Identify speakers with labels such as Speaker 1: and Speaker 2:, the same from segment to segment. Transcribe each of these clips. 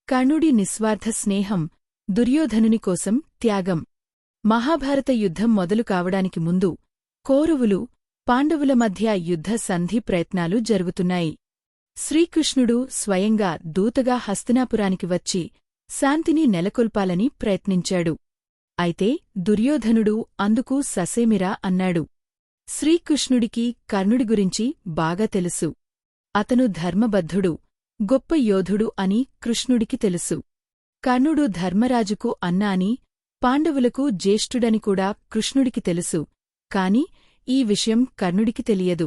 Speaker 1: కర్ణుడి నిస్వార్థ స్నేహం, దుర్యోధనుని కోసం త్యాగం. మహాభారత యుద్ధం మొదలు కావడానికి ముందు కౌరవులు, పాండవుల మధ్య యుద్ధ సంధి ప్రయత్నాలు జరుగుతున్నాయి. శ్రీకృష్ణుడు స్వయంగా దూతగా హస్తినాపురానికి వచ్చి శాంతిని నెలకొల్పాలని ప్రయత్నించాడు. అయితే దుర్యోధనుడు అందుకు ససేమిరా అన్నాడు. శ్రీకృష్ణుడికి కర్ణుడి గురించి బాగా తెలుసు. అతను ధర్మబద్ధుడు, గొప్ప యోధుడు అని కృష్ణుడికి తెలుసు. కర్ణుడు ధర్మరాజుకు అన్న అని, పాండవులకు జ్యేష్ఠుడని కూడా కృష్ణుడికి తెలుసు. కాని ఈ విషయం కర్ణుడికి తెలియదు.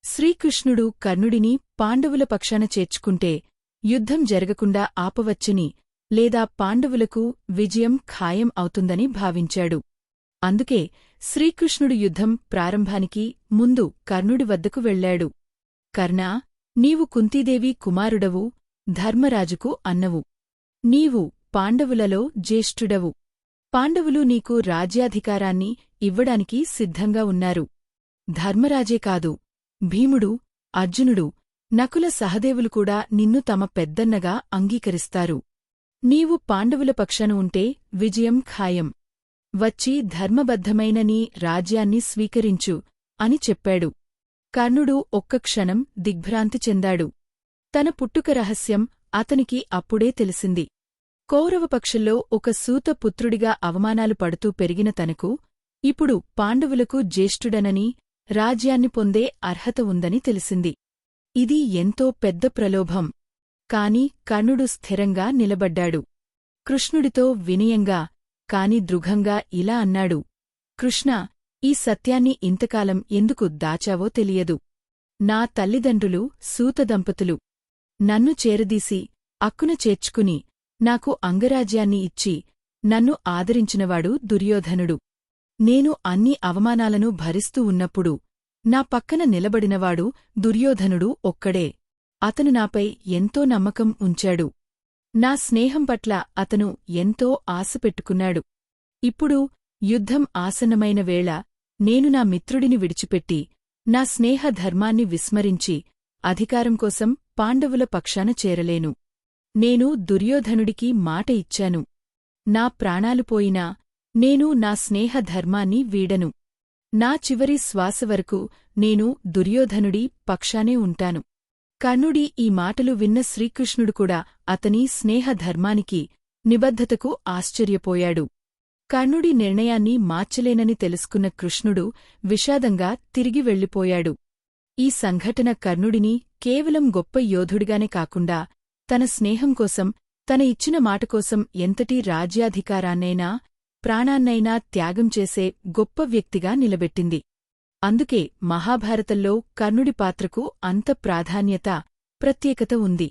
Speaker 1: శ్రీకృష్ణుడు కర్ణుడిని పాండవుల పక్షాన చేర్చుకుంటే యుద్ధం జరగకుండా ఆపవచ్చని, లేదా పాండవులకు విజయం ఖాయం అవుతుందని భావించాడు. అందుకే శ్రీకృష్ణుడు యుద్ధం ప్రారంభానికి ముందు కర్ణుడి వద్దకు వెళ్లాడు. కర్ణా, నీవు కుంతీదేవి కుమారుడవు, ధర్మరాజుకు అన్నవు. నీవు పాండవులలో జ్యేష్ఠుడవు. పాండవులు నీకు రాజ్యాధికారాన్ని ఇవ్వడానికి సిద్ధంగా ఉన్నారు. ధర్మరాజే కాదు, భీముడు, అర్జునుడు, నకుల సహదేవులు కూడా నిన్ను తమ పెద్దన్నగా అంగీకరిస్తారు. నీవు పాండవుల పక్షాన ఉంటే విజయం ఖాయం. వచ్చి ధర్మబద్ధమైన నీ రాజ్యాన్ని స్వీకరించు అని చెప్పాడు. కర్ణుడు ఒక్క క్షణం దిగ్భ్రాంతి చెందాడు. తన పుట్టుక రహస్యం అతనికి అప్పుడే తెలిసింది. కౌరవపక్షంలో ఒక సూతపుత్రుడిగా అవమానాలు పడుతూ పెరిగిన తనకు ఇప్పుడు పాండవులకు జ్యేష్ఠుడనని, రాజ్యాన్ని పొందే అర్హత ఉందని తెలిసింది. ఇది ఎంతో పెద్ద ప్రలోభం. కాని కర్ణుడు స్థిరంగా నిలబడ్డాడు. కృష్ణుడితో వినయంగా, కాని దృఢంగా ఇలా అన్నాడు. కృష్ణా, ఈ సత్యాన్ని ఇంతకాలం ఎందుకు దాచావో తెలియదు. నా తల్లిదండ్రులు సూతదంపతులు. నన్ను చేరదీసి, అక్కున చేర్చుకుని, నాకు అంగరాజ్యాన్ని ఇచ్చి, నన్ను ఆదరించినవాడు దుర్యోధనుడు. నేను అన్ని అవమానాలను భరిస్తూ ఉన్నప్పుడు నా పక్కన నిలబడినవాడు దుర్యోధనుడు ఒక్కడే. అతను నాపై ఎంతో నమ్మకం ఉంచాడు. నా స్నేహం పట్ల అతను ఎంతో ఆశ పెట్టుకున్నాడు. ఇప్పుడు యుద్ధం ఆసన్నమైన వేళ నేను నా మిత్రుడిని విడిచిపెట్టి, నా స్నేహ ధర్మాన్ని విస్మరించి, అధికారం కోసం పాండవుల పక్షాన చేరలేను. నేను దుర్యోధనుడికి మాట ఇచ్చాను. నా ప్రాణాలు పోయినా నేను నా స్నేహ ధర్మాన్ని వీడను. నా చివరి శ్వాస వరకు నేను దుర్యోధనుడి పక్షానే ఉంటాను. కర్ణుడి ఈ మాటలు విన్న శ్రీకృష్ణుడు కూడా అతని స్నేహధర్మానికి, నిబద్ధతకు ఆశ్చర్యపోయాడు. కర్ణుడి నిర్ణయాన్ని మార్చలేనని తెలుసుకున్న కృష్ణుడు విషాదంగా తిరిగి వెళ్ళిపోయాడు. ఈ సంఘటన కర్ణుడిని కేవలం గొప్ప యోధుడిగానే కాకుండా, తన స్నేహం కోసం, తన ఇచ్చిన మాటకోసం ఎంతటి రాజ్యాధికారాన్నైనా, ప్రాణాన్నైనా త్యాగం చేసే గొప్ప వ్యక్తిగా నిలబెట్టింది. అందుకే మహాభారతంలో కర్ణుడి పాత్రకు అంత ప్రాధాన్యత, ప్రత్యేకత ఉంది.